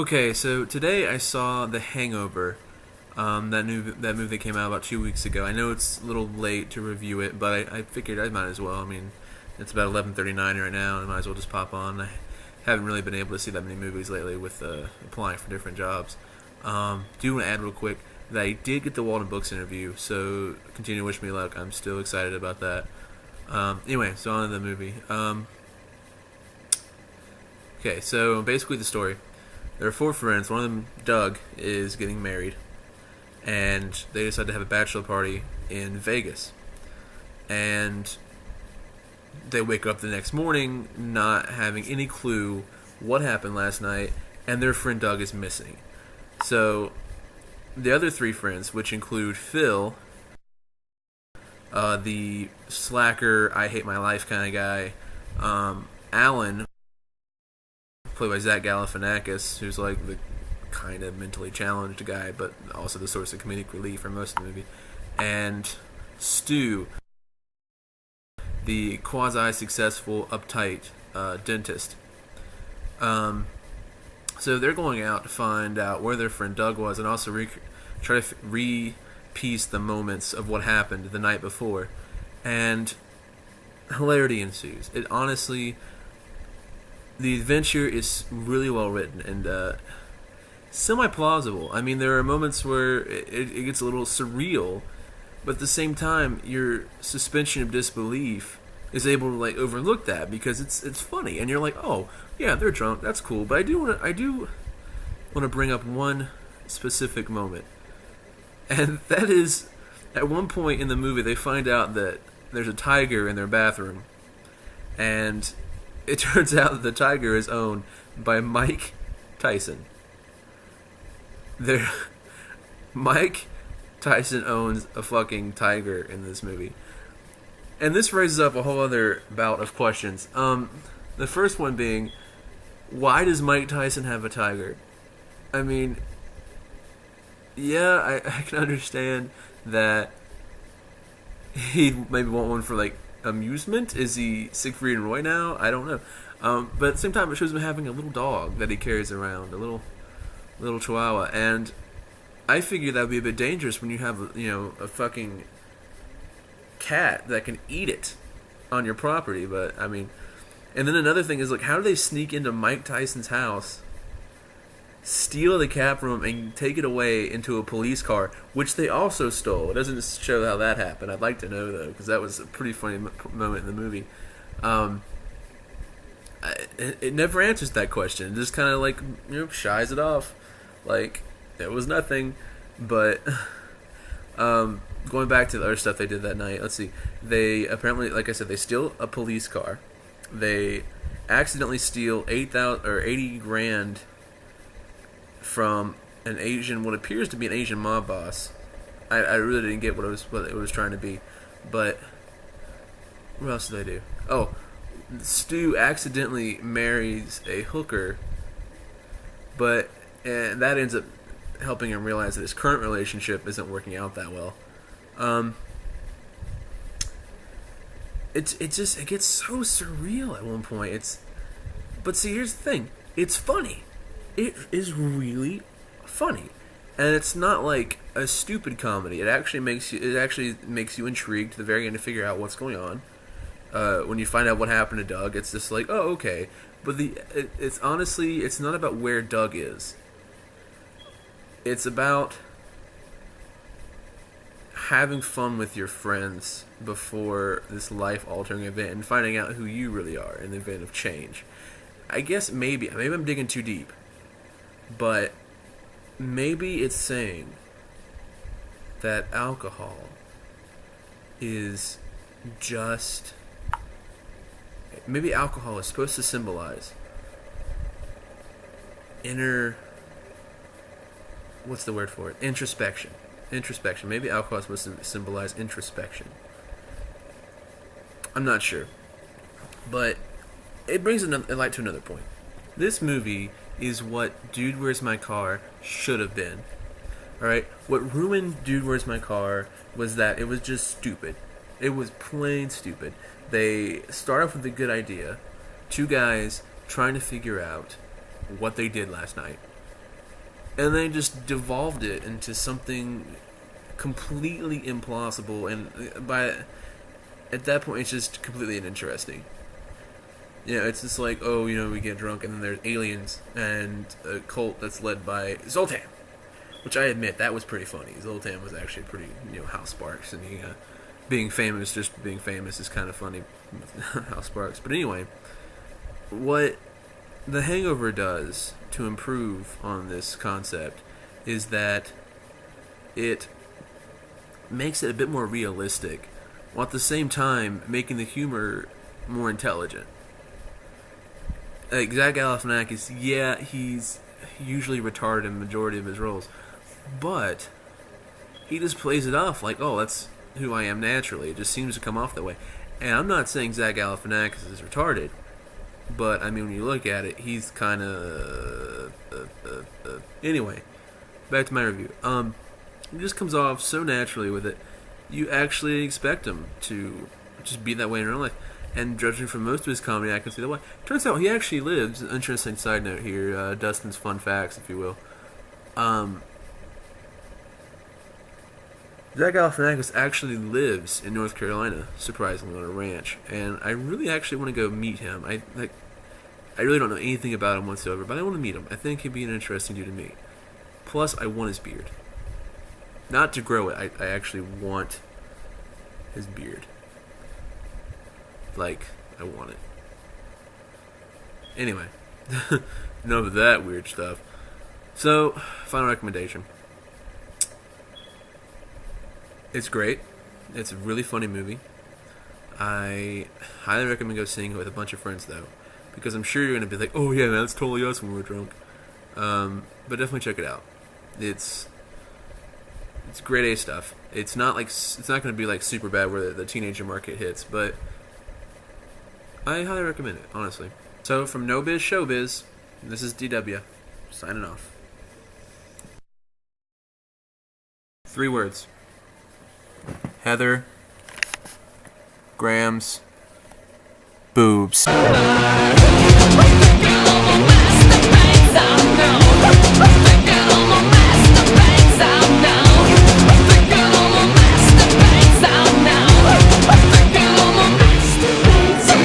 Okay, so today I saw The Hangover, that movie that came out about 2 weeks ago. I know it's a little late to review it, but I figured I might as well. I mean, it's about 11:39 right now, and I might as well just pop on. I haven't really been able to see that many movies lately with applying for different jobs. Do want to add real quick that I did get the Walden Books interview, so continue to wish me luck. I'm still excited about that. Anyway, so on to the movie. Okay, so basically the story. There are four friends. One of them, Doug, is getting married, and they decide to have a bachelor party in Vegas. And they wake up the next morning not having any clue what happened last night, and their friend Doug is missing. So the other three friends, which include Phil, the slacker, I hate my life kind of guy, Alan, played by Zach Galifianakis, who's like the kind of mentally challenged guy, but also the source of comedic relief for most of the movie, and Stu, the quasi-successful, uptight dentist. So they're going out to find out where their friend Doug was, and also try to re-piece the moments of what happened the night before, and hilarity ensues. It honestly, the adventure is really well written and semi-plausible. I mean, there are moments where it gets a little surreal, but at the same time, your suspension of disbelief is able to like overlook that because it's funny, and you're like, oh yeah, they're drunk, that's cool. But I do want to bring up one specific moment, and that is at one point in the movie they find out that there's a tiger in their bathroom, and it turns out that the tiger is owned by Mike Tyson. Mike Tyson owns a fucking tiger in this movie. And this raises up a whole other bout of questions. The first one being, why does Mike Tyson have a tiger? I mean, yeah, I can understand that he'd maybe want one for, like, amusement. Is he Siegfried and Roy now? I don't know. But at the same time, it shows him having a little dog that he carries around, a little chihuahua, and I figure that would be a bit dangerous when you have a fucking cat that can eat it on your property. But I mean, and then another thing is, like, how do they sneak into Mike Tyson's house, steal the cat from him, and take it away into a police car, which they also stole? It doesn't show how that happened. I'd like to know, though, because that was a pretty funny moment in the movie. It never answers that question. It just kind of, like, shies it off like it was nothing. But going back to the other stuff they did that night, let's see. They apparently, like I said, they steal a police car. They accidentally steal 80 grand from an Asian, what appears to be an Asian mob boss. I really didn't get what it was trying to be. But what else did they do? Oh, Stu accidentally marries a hooker, and that ends up helping him realize that his current relationship isn't working out that well. It gets so surreal at one point. But see, here's the thing. It's funny. It is really funny, and it's not like a stupid comedy. It actually makes you intrigued to the very end to figure out what's going on. When you find out what happened to Doug, it's just like, oh, okay. But it's honestly, it's not about where Doug is. It's about having fun with your friends before this life-altering event and finding out who you really are in the event of change. I guess maybe I'm digging too deep, but maybe it's saying that alcohol is just... Maybe alcohol is supposed to symbolize inner... What's the word for it? Introspection. Maybe alcohol is supposed to symbolize introspection. I'm not sure. But it brings a light to another point. This movie is what Dude, Where's My Car should have been. Alright? What ruined Dude, Where's My Car was that it was just stupid. It was plain stupid. They start off with a good idea. Two guys trying to figure out what they did last night. and they just devolved it into something completely implausible, and at that point it's just completely uninteresting. It's just like, oh, we get drunk and then there's aliens and a cult that's led by Zoltan, which I admit, that was pretty funny. Zoltan was actually pretty, House Sparks, and being famous is kind of funny, House Sparks. But anyway, what The Hangover does to improve on this concept is that it makes it a bit more realistic, while at the same time making the humor more intelligent. Like, Zach Galifianakis, he's usually retarded in the majority of his roles, but he just plays it off like, oh, that's who I am naturally. It just seems to come off that way. And I'm not saying Zach Galifianakis is retarded, but, I mean, when you look at it, he's kind of... Anyway, back to my review. It just comes off so naturally with it, you actually expect him to just be that way in real life. And judging from most of his comedy, I can see that way. Turns out he actually lives. An interesting side note here, Dustin's fun facts, if you will. Zach Galifianakis actually lives in North Carolina, surprisingly, on a ranch. And I really actually want to go meet him. I really don't know anything about him whatsoever, but I want to meet him. I think he'd be an interesting dude to meet. Plus, I want his beard. Not to grow it, I actually want his beard. Like, I want it. Anyway, enough of that weird stuff. So, final recommendation. It's great. It's a really funny movie. I highly recommend go seeing it with a bunch of friends, though, because I'm sure you're going to be like, oh yeah, man, that's totally us when we're drunk. But definitely check it out. It's grade A stuff. It's not going to be like super bad where the teenager market hits, but I highly recommend it, honestly. So, from NoBiz, ShowBiz, this is DW, signing off. 3 words. Heather Graham's boobs.